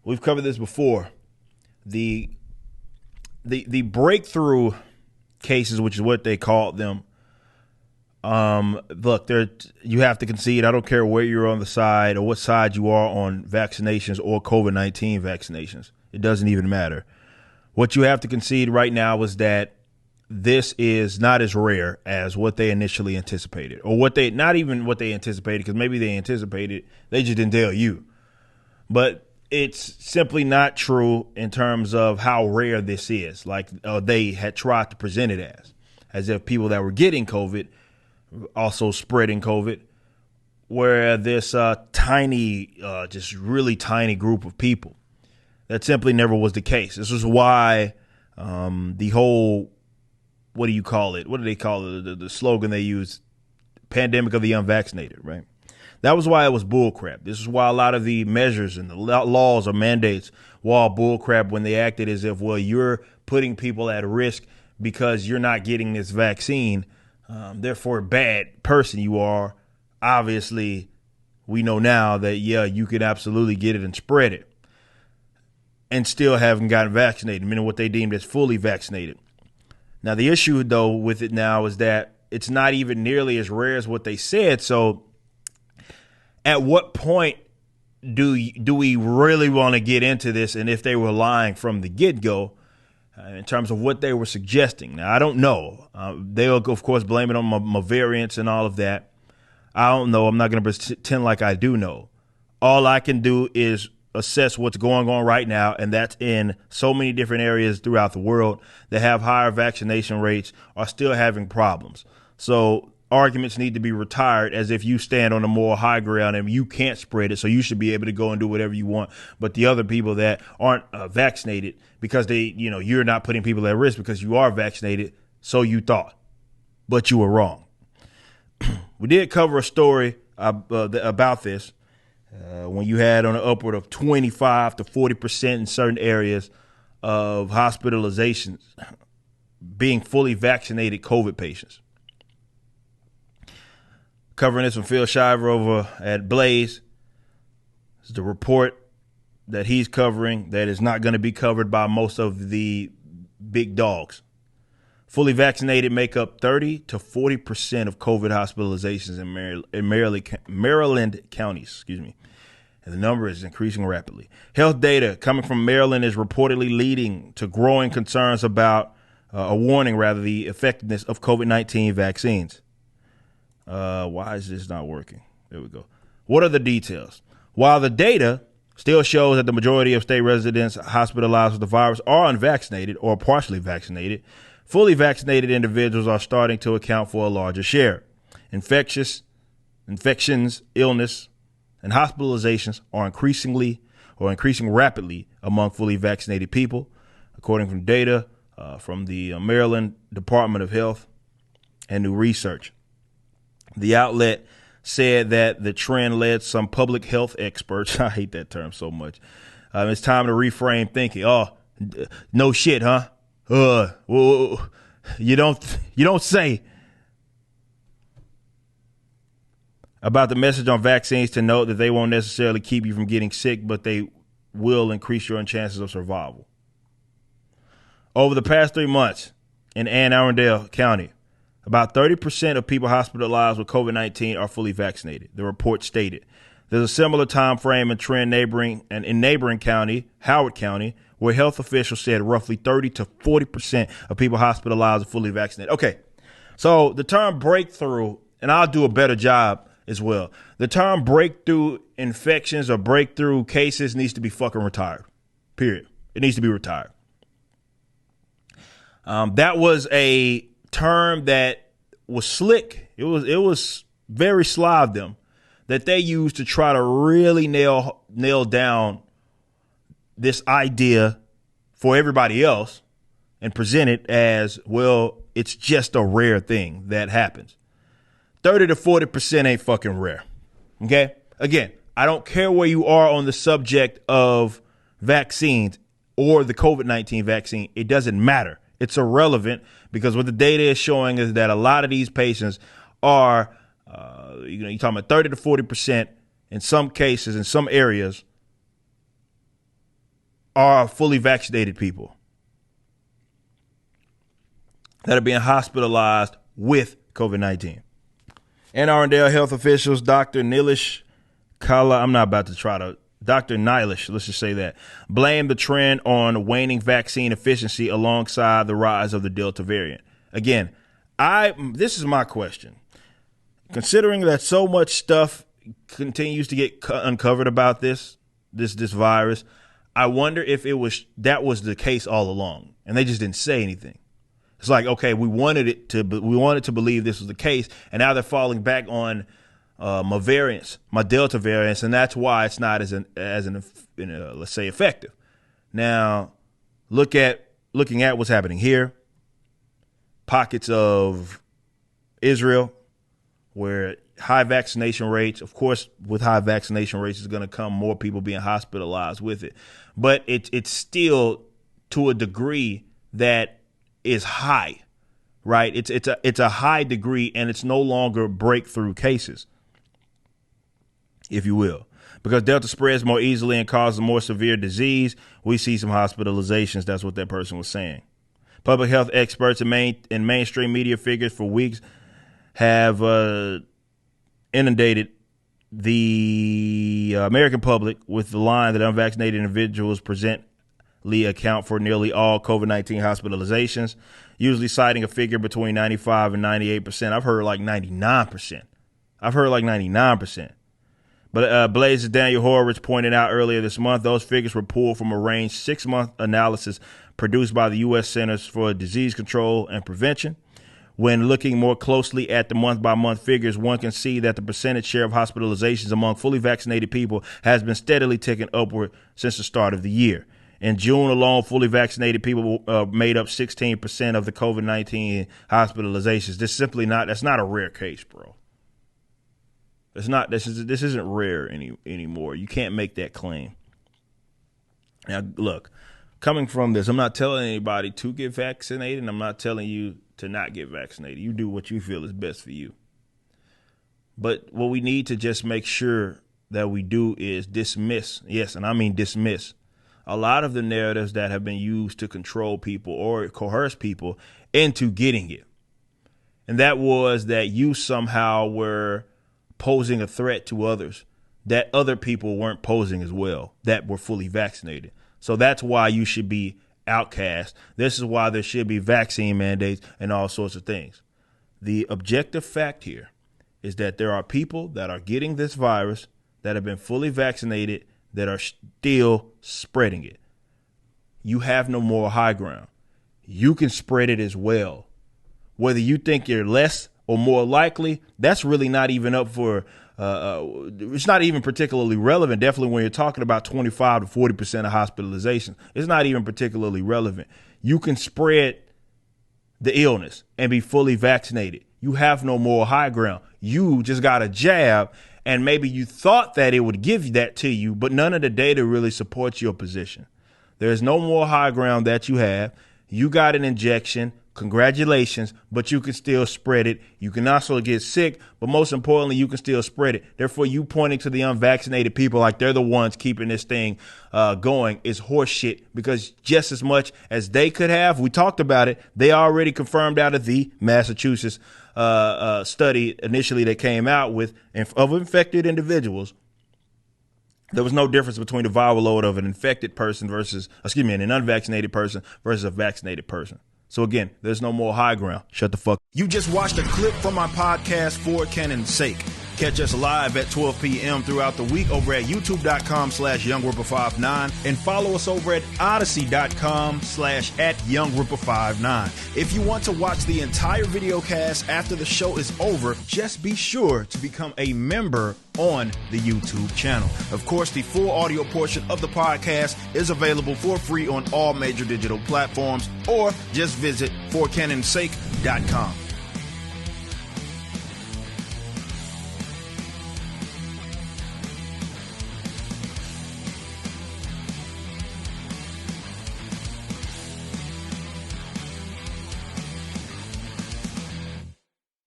We've covered this before. The breakthrough cases, which is what they called them. Look, you have to concede. I don't care where you're on the side or what side you are on vaccinations or COVID-19 vaccinations. It doesn't even matter. What you have to concede right now is that this is not as rare as what they initially anticipated, or not even what they anticipated, because maybe they anticipated, they just didn't tell you. But it's simply not true in terms of how rare this is. Like they had tried to present it as if people that were getting COVID also spreading COVID, where this tiny, just really tiny group of people. That simply never was the case. This is why the whole, what do you call it? What do they call it? The slogan they use, pandemic of the unvaccinated, right? That was why it was bullcrap. This is why a lot of the measures and the laws or mandates were all bullcrap when they acted as if, well, you're putting people at risk because you're not getting this vaccine. Therefore, a bad person you are. Obviously, we know now that, yeah, you could absolutely get it and spread it and still haven't gotten vaccinated, meaning what they deemed as fully vaccinated. Now, the issue, though, with it now is that it's not even nearly as rare as what they said. So at what point do we really want to get into this? And if they were lying from the get-go in terms of what they were suggesting. Now, I don't know. They'll, of course, blame it on my variants and all of that. I don't know. I'm not going to pretend like I do know. All I can do is assess what's going on right now, and that's in so many different areas throughout the world that have higher vaccination rates are still having problems. So arguments need to be retired as if you stand on a more high ground and you can't spread it, so you should be able to go and do whatever you want. But the other people that aren't vaccinated, because you're not putting people at risk because you are vaccinated, so you thought, but you were wrong. We did cover a story about this when you had on an upward of 25 to 40% in certain areas of hospitalizations being fully vaccinated COVID patients. Covering this from Phil Shiver over at Blaze. This is the report that he's covering that is not going to be covered by most of the big dogs. Fully vaccinated make up 30 to 40% of COVID hospitalizations in Maryland counties. And the number is increasing rapidly. Health data coming from Maryland is reportedly leading to growing concerns about, the effectiveness of COVID-19 vaccines. Why is this not working? There we go. What are the details? While the data still shows that the majority of state residents hospitalized with the virus are unvaccinated or partially vaccinated, fully vaccinated individuals are starting to account for a larger share. Infections, illness, and hospitalizations are increasing rapidly among fully vaccinated people, according to data from the Maryland Department of Health and New Research. The outlet said that the trend led some public health experts. I hate that term so much. It's time to reframe thinking. Oh, no shit, huh? Well, you don't say. About the message on vaccines to note that they won't necessarily keep you from getting sick, but they will increase your chances of survival. Over the past 3 months in Anne Arundel County, about 30% of people hospitalized with COVID-19 are fully vaccinated, the report stated. There's a similar time frame and trend in neighboring county, Howard County, where health officials said roughly 30 to 40% of people hospitalized are fully vaccinated. Okay, so the term breakthrough, and I'll do a better job as well. The term breakthrough infections or breakthrough cases needs to be fucking retired. Period. It needs to be retired. That was a term that was slick. It was very sly of them that they used to try to really nail down this idea for everybody else and present it as, well, it's just a rare thing that happens. 30 to 40% ain't fucking rare. Okay? Again, I don't care where you are on the subject of vaccines or the COVID-19 vaccine. It doesn't matter. It's irrelevant because what the data is showing is that a lot of these patients are, you're talking about 30 to 40% in some cases, in some areas, are fully vaccinated people that are being hospitalized with COVID-19. Anne Arundel health officials, Dr. Nilesh Kala, Dr. Nilesh, let's just say that, blamed the trend on waning vaccine efficiency alongside the rise of the Delta variant. Again, this is my question. Considering that so much stuff continues to get uncovered about this virus, I wonder if that was the case all along, and they just didn't say anything. It's like, okay, we wanted to believe this was the case, and now they're falling back on my Delta variants, and that's why it's not as let's say effective. Now, looking at what's happening here, pockets of Israel where high vaccination rates, of course, with high vaccination rates is going to come more people being hospitalized with it, but it's still to a degree that is high, right? It's a high degree, and it's no longer breakthrough cases, if you will, because Delta spreads more easily and causes more severe disease. We see some hospitalizations. That's what that person was saying. Public health experts and mainstream media figures for weeks have inundated the American public with the line that unvaccinated individuals presently account for nearly all COVID-19 hospitalizations, usually citing a figure between 95 and 98%. I've heard like 99%. But Blaze's Daniel Horowitz pointed out earlier this month, those figures were pulled from a range 6-month analysis produced by the U.S. Centers for Disease Control and Prevention. When looking more closely at the month-by-month figures, one can see that the percentage share of hospitalizations among fully vaccinated people has been steadily ticking upward since the start of the year. In June alone, fully vaccinated people made up 16% of the COVID-19 hospitalizations. That's not a rare case, bro. This isn't rare anymore. You can't make that claim. Now, look, coming from this, I'm not telling anybody to get vaccinated, and I'm not telling you to not get vaccinated. You do what you feel is best for you. But what we need to just make sure that we do is dismiss, yes, and I mean dismiss, a lot of the narratives that have been used to control people or coerce people into getting it. And that was that you somehow were posing a threat to others that other people weren't posing as well, that were fully vaccinated. So that's why you should be outcast. This is why there should be vaccine mandates and all sorts of things. The objective fact here is that there are people that are getting this virus that have been fully vaccinated that are still spreading it. You have no moral high ground. You can spread it as well. Whether you think you're less or more likely, that's really not even up for, it's not even particularly relevant. Definitely when you're talking about 25 to 40% of hospitalization, it's not even particularly relevant. You can spread the illness and be fully vaccinated. You have no moral high ground. You just got a jab, and maybe you thought that it would give that to you, but none of the data really supports your position. There's no moral high ground that you have. You got an injection. Congratulations, but you can still spread it. You can also get sick, but most importantly, you can still spread it. Therefore, you pointing to the unvaccinated people like they're the ones keeping this thing going is horseshit, because just as much as they could have, we talked about it, they already confirmed out of the Massachusetts study initially that came out with of infected individuals. There was no difference between the viral load of an infected person an unvaccinated person versus a vaccinated person. So again, there's no more high ground. Shut the fuck. You just watched a clip from my podcast, For Canon's Sake. Catch us live at 12 p.m. throughout the week over at youtube.com/YoungRipper59 and follow us over at odyssey.com/@YoungRipper59. If you want to watch the entire video cast after the show is over, just be sure to become a member on the YouTube channel. Of course, the full audio portion of the podcast is available for free on all major digital platforms, or just visit forcanonsake.com.